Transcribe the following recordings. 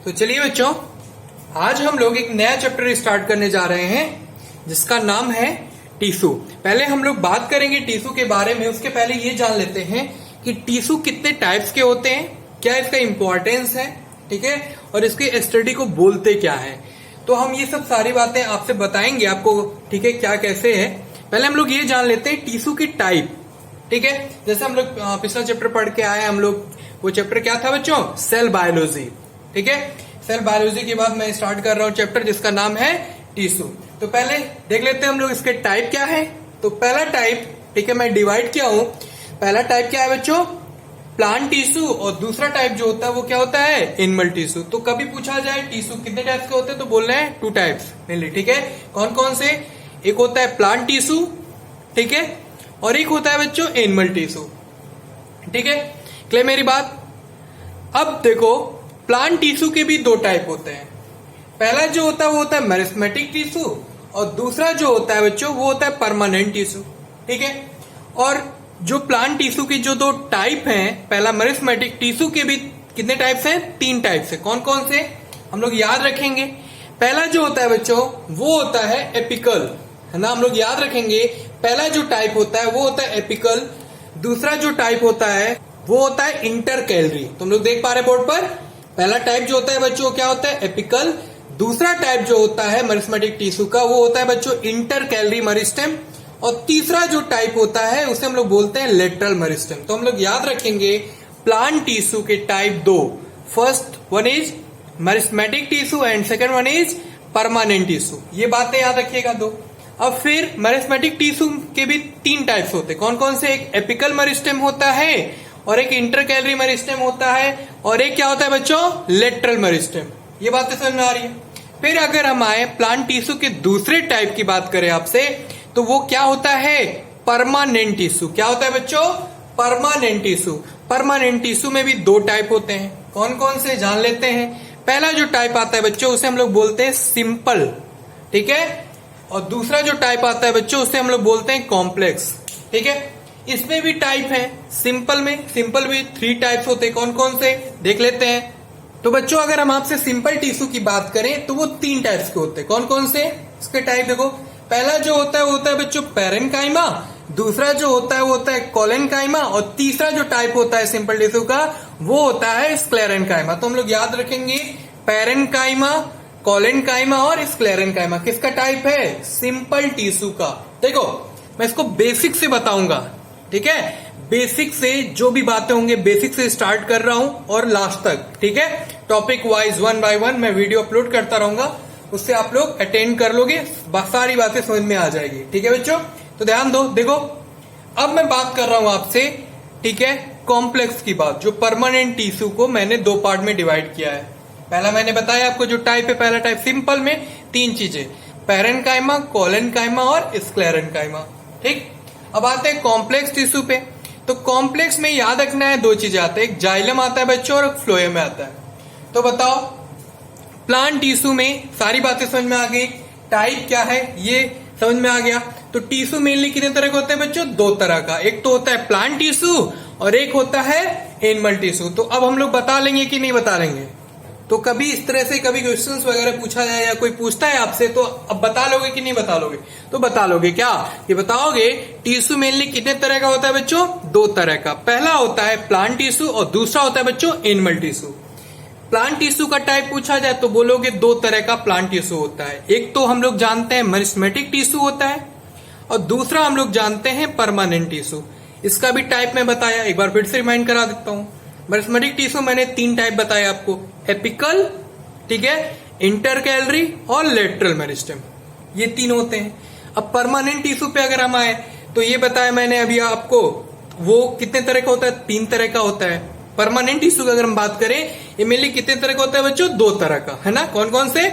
तो चलिए बच्चों, आज हम लोग एक नया चैप्टर स्टार्ट करने जा रहे हैं जिसका नाम है टिश्यू। पहले हम लोग बात करेंगे टिश्यू के बारे में। उसके पहले ये जान लेते हैं कि टिश्यू कितने टाइप्स के होते हैं, क्या इसका इंपॉर्टेंस है, ठीक है, और इसके स्टडी को बोलते क्या है। तो हम ये सब सारी बातें आपसे बताएंगे आपको, ठीक है, क्या कैसे है। पहले हम लोग ये जान लेते हैं टिश्यू की टाइप, ठीक है। जैसे हम लोग पिछला चैप्टर पढ़ के आए हम लोग, वो चैप्टर क्या था बच्चों? सेल बायोलॉजी, ठीक है। सेल बायोलॉजी के बाद मैं स्टार्ट कर रहा हूं चैप्टर जिसका नाम है टिश्यू। तो पहले देख लेते हैं हम लोग इसके टाइप क्या है। तो पहला टाइप, ठीक है, मैं डिवाइड किया हूं। पहला टाइप क्या है बच्चों? Plant tissue. और दूसरा टाइप जो होता है वो क्या होता है? Animal tissue. तो कभी पूछा जाए टिश्यू कितने टाइप्स के होते हैं तो बोल रहे हैं 2 टाइप्स मेनली, ठीक है। कौन कौन से? एक होता है प्लांट टिश्यू, ठीक है, और एक होता है बच्चों एनिमल टिश्यू, ठीक है। क्लियर मेरी बात? अब देखो, प्लांट टिश्यू के भी 2 टाइप होते हैं। पहला जो होता है वो होता है मेरिस्मेटिक टिश्यू, और दूसरा जो होता है बच्चों वो होता है परमानेंट टिश्यू, ठीक है। और जो प्लांट टिश्यू के जो 2 टाइप हैं, पहला मेरिस्मेटिक टिश्यू के भी कितने टाइप्स हैं? 3 टाइप्स है। कौन कौन से हम लोग याद रखेंगे? पहला जो होता है बच्चों वो होता है एपिकल, है ना, हम लोग याद रखेंगे। पहला जो टाइप होता है वो होता है एपिकल। दूसरा जो टाइप होता है वो होता है इंटरकैलरी। तुम लोग देख पा रहे बोर्ड पर, पहला टाइप जो होता है बच्चों क्या होता है? एपिकल। दूसरा टाइप जो होता है मेरिस्मेटिक टिश्यू का वो होता है बच्चों इंटरकैलरी मेरिस्टेम। और तीसरा जो टाइप होता है उसे हम लोग बोलते हैं लेटरल मेरिस्टेम। तो हम लोग याद रखेंगे प्लांट टिश्यू के type 2। First one is meristematic tissue and second one is permanent tissue. ये बातें याद रखिएगा 2। अब फिर मेरिस्मेटिक टिश्यू के भी 3 टाइप्स होते हैं। कौन कौन से? एक एपिकल मेरिस्टेम होता है, और एक इंटरकैलरी मेरिस्टेम होता है, और एक क्या होता है बच्चों? Lateral meristem. ये बातें समझ में आ रही है? फिर अगर हम आए प्लांट टिश्यू के दूसरे टाइप की बात करें आपसे, तो वो क्या होता है? Permanent tissue. क्या होता है बच्चों? Permanent tissue. परमानेंट टिश्यू में भी 2 टाइप होते हैं। कौन कौन से जान लेते हैं। पहला जो टाइप आता है बच्चों उसे हम लोग बोलते हैं सिंपल, ठीक है, और दूसरा जो टाइप आता है बच्चों उसे हम लोग बोलते हैं कॉम्प्लेक्स, ठीक है। इसमें भी टाइप है। सिंपल में, सिंपल भी 3 टाइप्स होते हैं। कौन कौन से देख लेते हैं। तो बच्चों अगर हम आपसे सिंपल टिश्यू की बात करें तो वो 3 टाइप्स के होते हैं। कौन कौन से? इसके टाइप देखो, पहला जो होता है वो होता है बच्चों पैरेन्काइमा। दूसरा जो होता है वो होता है कोलेन्काइमा, और तीसरा जो टाइप होता है सिंपल टिश्यू का वो होता है स्क्लेरेन्काइमा। तो हम लोग याद रखेंगे पैरेन्काइमा, कोलेन्काइमा और स्क्लेरेन्काइमा किसका टाइप है? सिंपल टिश्यू का। देखो मैं इसको बेसिक से बताऊंगा, ठीक है, बेसिक से जो भी बातें होंगे बेसिक से स्टार्ट कर रहा हूं और लास्ट तक, ठीक है। टॉपिक वाइज 1 बाय 1 मैं वीडियो अपलोड करता रहूंगा, उससे आप लोग अटेंड कर लोगे, सारी बातें समझ में आ जाएगी, ठीक है बच्चों। तो ध्यान दो। देखो अब मैं बात कर रहा हूं आपसे, ठीक है, कॉम्प्लेक्स की बात, जो परमानेंट टिश्यू को मैंने 2 पार्ट में डिवाइड किया है। पहला मैंने बताया आपको जो टाइप है, पहला टाइप सिंपल में 3 चीजें, पैरेन्काइमा, कोलेन्काइमा और स्क्लेरेन्काइमा, ठीक। अब आते हैं कॉम्प्लेक्स टिश्यू पे। तो कॉम्प्लेक्स में याद रखना है 2 चीजें आते हैं, एक जाइलम आता है बच्चों और एक फ्लोएम आता है। तो बताओ प्लांट टिश्यू में सारी बातें समझ में आ गई, टाइप क्या है ये समझ में आ गया। तो टिश्यू मेनली कितने तरह के होते हैं बच्चों? 2 तरह का, एक तो होता है प्लांट टिश्यू और एक होता है एनिमल टिश्यू। तो अब हम लोग बता लेंगे कि नहीं बता लेंगे? तो कभी इस तरह से कभी क्वेश्चंस वगैरह पूछा जाए या कोई पूछता है आपसे तो अब बता लोगे कि नहीं बता लोगे? तो बता लोगे क्या? ये बताओगे टिश्यू मेनली कितने तरह का होता है बच्चों? 2 तरह का। पहला होता है प्लांट टिश्यू और दूसरा होता है बच्चों एनिमल टिश्यू। प्लांट टिश्यू का टाइप पूछा जाए तो बोलोगे 2 तरह का प्लांट टिश्यू होता है। एक तो हम लोग जानते हैं मेरिस्मेटिक टिश्यू होता है, और दूसरा हम लोग जानते हैं परमानेंट टिश्यू। इसका भी टाइप मैं बताया, एक बार फिर से रिमाइंड करा देता हूं। मेरिस्मेटिक टिश्यू मैंने 3 टाइप बताया आपको, एपिकल, ठीक है, इंटरकैलरी और लेटरल मेरिस्टेम, ये 3 होते हैं। अब परमानेंट टिश्यू पे अगर हम आए तो ये बताया मैंने अभी आपको, वो कितने तरह का होता है? 3 तरह का होता है। परमानेंट टिश्यू की अगर हम बात करें ये मेनली कितने तरह का होता है बच्चों? 2 तरह का, है ना। कौन कौन से?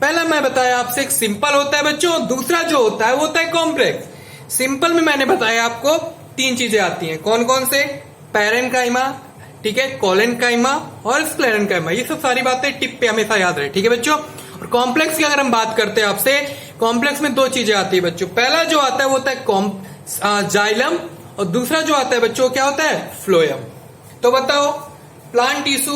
पहला मैं बताया आपसे एक सिंपल होता है बच्चों, दूसरा जो होता है वो होता है कॉम्प्लेक्स। सिंपल में मैंने बताया आपको 3 चीजें आती हैं। कौन कौन से? पैरेन्काइमा, ठीक है, कोलेन्काइमा और स्क्लेरेन्काइमा। ये सब सारी बातें टिप पे हमेशा याद रहे, ठीक है बच्चों। और कॉम्प्लेक्स की अगर हम बात करते हैं आपसे, कॉम्प्लेक्स में 2 चीजें आती है बच्चों। पहला जो आता है वो होता है जाइलम, और दूसरा जो आता है बच्चों क्या होता है? फ्लोएम। तो बताओ प्लांट टिश्यू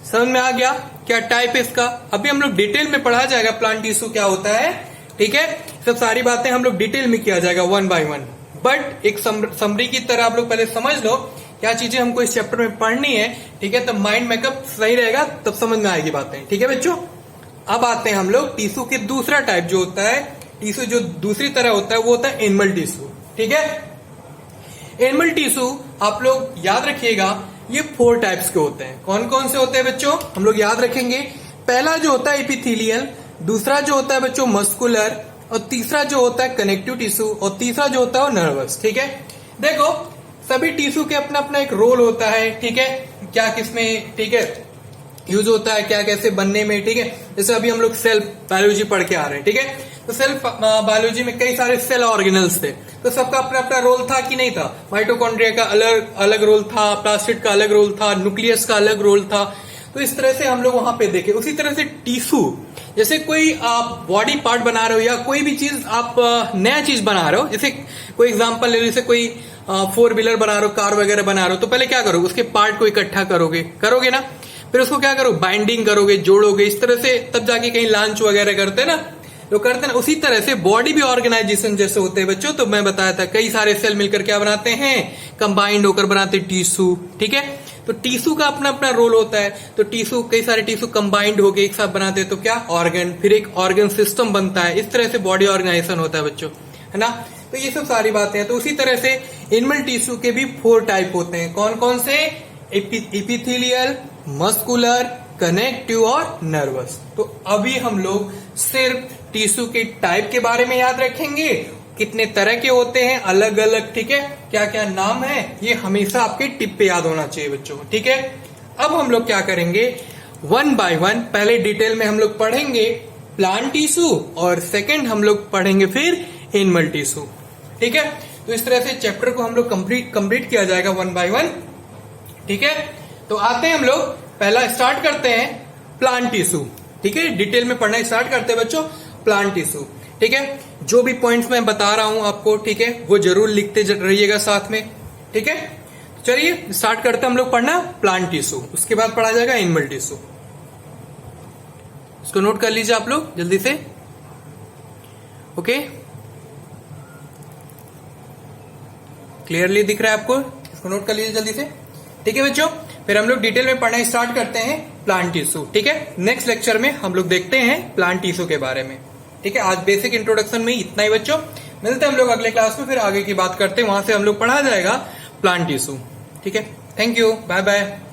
समझ में आ गया, क्या टाइप है इसका, अभी हम लोग डिटेल में पढ़ा जाएगा प्लांट टिश्यू क्या होता है, ठीक है। सब सारी बातें हम लोग डिटेल में किया जाएगा 1 by 1, बट एक समरी की तरह आप लोग पहले समझ लो क्या चीजें हमको इस चैप्टर में पढ़नी है, ठीक है। तब माइंड मेकअप सही रहेगा, तब समझ में आएगी बातें, ठीक है बच्चों। अब आते हैं हम लोग टिश्यू के दूसरा टाइप जो होता है, टिश्यू जो दूसरी तरह होता है वो होता है एनिमल टिश्यू, ठीक है। एनिमल टिश्यू आप लोग याद रखिएगा ये 4 टाइप्स के होते हैं। कौन कौन से होते हैं बच्चों, हम लोग याद रखेंगे। पहला जो होता है एपिथेलियल, दूसरा जो होता है बच्चों मस्कुलर, और तीसरा जो होता है कनेक्टिव टिश्यू, और तीसरा जो होता है वो नर्वस, ठीक है। देखो सभी टिश्यू के अपना अपना एक रोल होता है, ठीक है, क्या किसमें, ठीक है, यूज होता है, क्या कैसे बनने में, ठीक है। जैसे अभी हम लोग सेल बायोलॉजी पढ़ के आ रहे हैं, ठीक है। तो सेल बायोलॉजी में कई सारे सेल ऑर्गेनल्स थे, तो सबका अपना अपना रोल था कि नहीं था। माइटोकॉन्ड्रिया का अलग अलग रोल था, प्लास्टिड का अलग रोल था, न्यूक्लियस का अलग रोल था। तो इस तरह से हम लोग वहां पे देखे। उसी तरह से टिश्यू, जैसे कोई आप बॉडी पार्ट बना रहे हो या कोई भी चीज आप नया चीज बना रहे हो, जैसे कोई एग्जांपल ले लो, जैसे कोई 4 व्हीलर बना रहे हो, कार वगैरह बना रहे हो, तो पहले क्या करोगे, उसके पार्ट को इकट्ठा करोगे ना, फिर उसको क्या करो, बाइंडिंग करोगे, जोड़ोगे, इस तरह से तब जाके कहीं लॉन्च वगैरह करते ना, तो करते ना। उसी तरह से बॉडी भी ऑर्गेनाइजेशन जैसे होते हैं बच्चों। तो मैं बताया था कई सारे सेल मिलकर क्या बनाते हैं, कंबाइंड होकर बनाते टिश्यू, ठीक है। तो टिश्यू का अपना अपना रोल होता है। तो टिश्यू, कई सारे टिश्यू कंबाइंड होके एक साथ बनाते हैं तो क्या, ऑर्गन, फिर एक ऑर्गन सिस्टम बनता है। इस तरह से बॉडी ऑर्गेनाइजेशन होता है बच्चों, है ना। तो ये सब सारी बातें हैं। तो उसी तरह से एनिमल टिश्यू के भी 4 टाइप होते हैं। कौन कौन से, एपिथेलियल, मस्कुलर, कनेक्टिव और नर्वस। तो अभी हम लोग सिर्फ टिश्यू के टाइप के बारे में याद रखेंगे, कितने तरह के होते हैं अलग अलग, ठीक है, क्या क्या नाम है, ये हमेशा आपके टिप पे याद होना चाहिए बच्चों, ठीक है। अब हम लोग क्या करेंगे, 1 by 1 पहले डिटेल में हम लोग पढ़ेंगे प्लांट टिश्यू, और सेकंड हम लोग पढ़ेंगे फिर एनिमल टिश्यू, ठीक है। तो इस तरह से चैप्टर को हम लोग कंप्लीट किया जाएगा 1 by 1, ठीक है। तो आते हैं हम लोग, पहला स्टार्ट करते हैं प्लांट टिश्यू, ठीक है। डिटेल में पढ़ना स्टार्ट करते हैं बच्चों प्लांट टिश्यू, ठीक है। जो भी पॉइंट्स मैं बता रहा हूं आपको, ठीक है, वो जरूर लिखते रहिएगा साथ में, ठीक है। चलिए स्टार्ट करते हैं हम लोग पढ़ना प्लांट टिश्यू, उसके बाद पढ़ा जाएगा एनिमल टिश्यू। इसको नोट कर लीजिए आप लोग जल्दी से, ओके। क्लियरली दिख रहा है आपको, इसको नोट कर लीजिए जल्दी से, ठीक है बच्चों। फिर हम लोग डिटेल में पढ़ना स्टार्ट करते हैं प्लांट टिश्यू, ठीक है। नेक्स्ट लेक्चर में हम लोग देखते हैं प्लांट टिश्यू के बारे में, ठीक है। आज बेसिक इंट्रोडक्शन में इतना ही बच्चों, मिलते हैं हम लोग अगले क्लास में, फिर आगे की बात करते हैं, वहां से हम लोग पढ़ा जाएगा प्लांट टिश्यू, ठीक है। Thank you, bye bye.